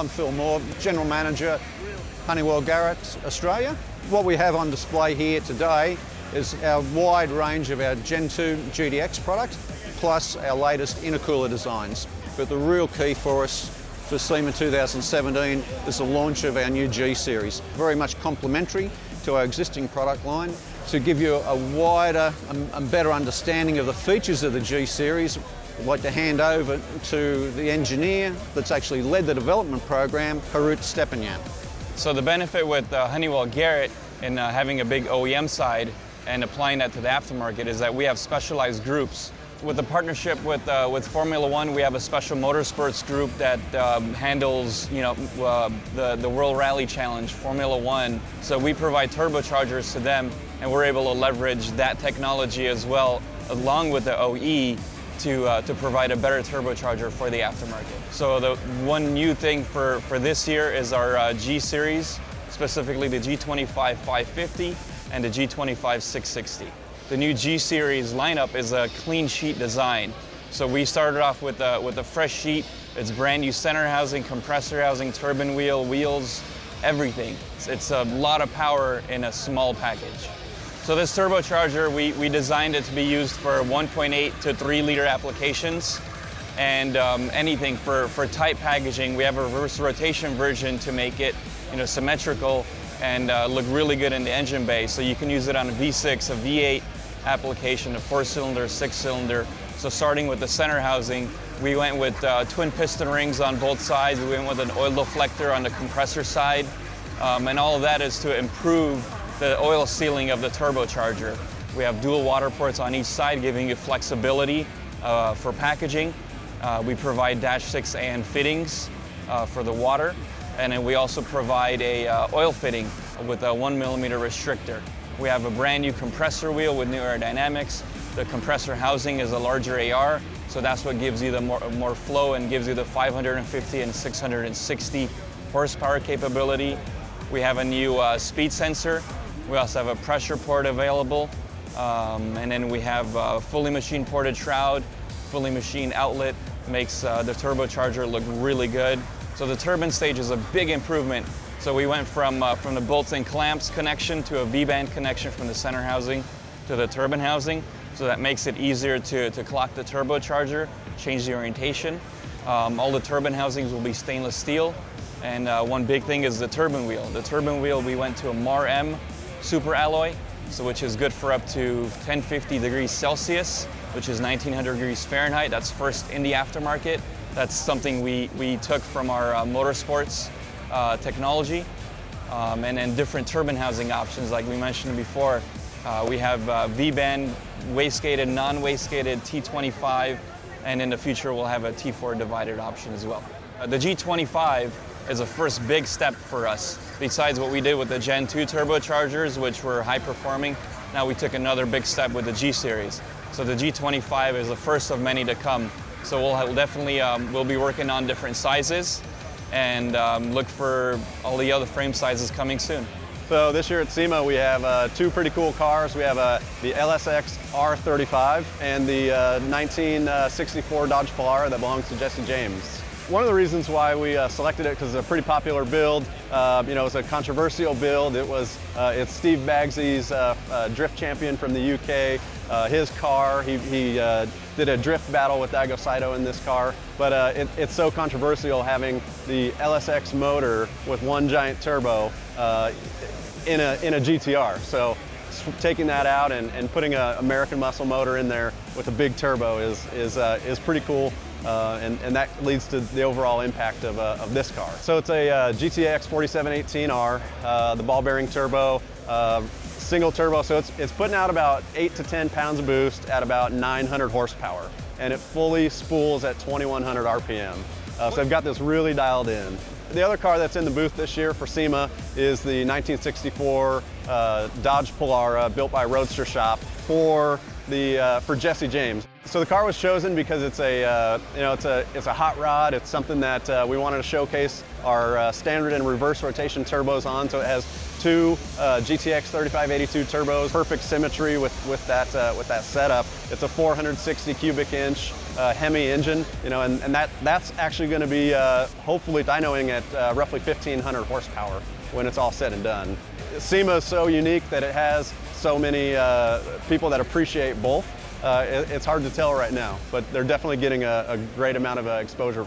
I'm Phil Moore, General Manager, Honeywell Garrett, Australia. What we have on display here today is our wide range of our Gen 2 GDX product, plus our latest intercooler designs. But the real key for us for SEMA 2017 is the launch of our new G Series, very much complementary to our existing product line. To give you a wider and better understanding of the features of the G Series, I'd like to hand over to the engineer that's actually led the development program, Harut Stepanyan. So the benefit with Honeywell Garrett in having a big OEM side and applying that to the aftermarket is that we have specialized groups. With the partnership with Formula One, we have a special motorsports group that handles, the World Rally Challenge, Formula One. So we provide turbochargers to them, and we're able to leverage that technology as well, along with the OE, to provide a better turbocharger for the aftermarket. So the one new thing for this year is our G Series, specifically the G25 550 and the G25 660. The new G Series lineup is a clean sheet design. So we started off with a fresh sheet. It's brand new center housing, compressor housing, turbine wheel, wheels, everything. It's a lot of power in a small package. So this turbocharger, we designed it to be used for 1.8 to 3 liter applications, and anything for tight packaging. We have a reverse rotation version to make it symmetrical and look really good in the engine bay. So you can use it on a V6, a V8 application, a 4-cylinder, 6-cylinder. So starting with the center housing, we went with twin piston rings on both sides. We went with an oil deflector on the compressor side. And all of that is to improve the oil sealing of the turbocharger. We have dual water ports on each side, giving you flexibility for packaging. We provide -6 AN fittings for the water. And then we also provide a oil fitting with a 1mm restrictor. We have a brand new compressor wheel with new aerodynamics. The compressor housing is a larger AR, so that's what gives you the more flow and gives you the 550 and 660 horsepower capability. We have a new speed sensor. We also have a pressure port available. And then we have a fully machine ported shroud, fully machine outlet. Makes the turbocharger look really good. So the turbine stage is a big improvement. So we went from the bolts and clamps connection to a V-band connection from the center housing to the turbine housing. So that makes it easier to clock the turbocharger, change the orientation. All the turbine housings will be stainless steel. And one big thing is the turbine wheel. The turbine wheel, we went to a MAR-M super alloy, so which is good for up to 1050 degrees Celsius, which is 1900 degrees Fahrenheit. That's first in the aftermarket. That's something we took from our motorsports technology. And then different turbine housing options, like we mentioned before. We have V-band, wastegated, non-wastegated, T25, and in the future we'll have a T4 divided option as well. The G25 is a first big step for us. Besides what we did with the Gen 2 turbochargers, which were high performing, now we took another big step with the G Series. So the G25 is the first of many to come. So we'll be working on different sizes and look for all the other frame sizes coming soon. So this year at SEMA we have two pretty cool cars. We have the LSX R35 and the 1964 Dodge Polara that belongs to Jesse James. One of the reasons why we selected it, because it's a pretty popular build. It's a controversial build. It's Steve Bagsy's drift champion from the UK. His car, he did a drift battle with Daigo Saito in this car, but it's so controversial having the LSX motor with one giant turbo in a GTR. So taking that out and putting an American muscle motor in there with a big turbo is pretty cool. And that leads to the overall impact of this car. So it's a GTX 4718R, the ball bearing turbo, single turbo. So it's putting out about 8 to 10 pounds of boost at about 900 horsepower. And it fully spools at 2100 RPM. So I've got this really dialed in. The other car that's in the booth this year for SEMA is the 1964 Dodge Polara, built by Roadster Shop for Jesse James. So the car was chosen because it's a hot rod. It's something that we wanted to showcase our standard and reverse rotation turbos on. So it has two GTX 3582 turbos, perfect symmetry with that setup. It's a 460 cubic inch Hemi engine, you know, and that's actually going to be hopefully dynoing at roughly 1,500 horsepower when it's all said and done. SEMA is so unique that it has so many people that appreciate both. It's hard to tell right now, but they're definitely getting a great amount of exposure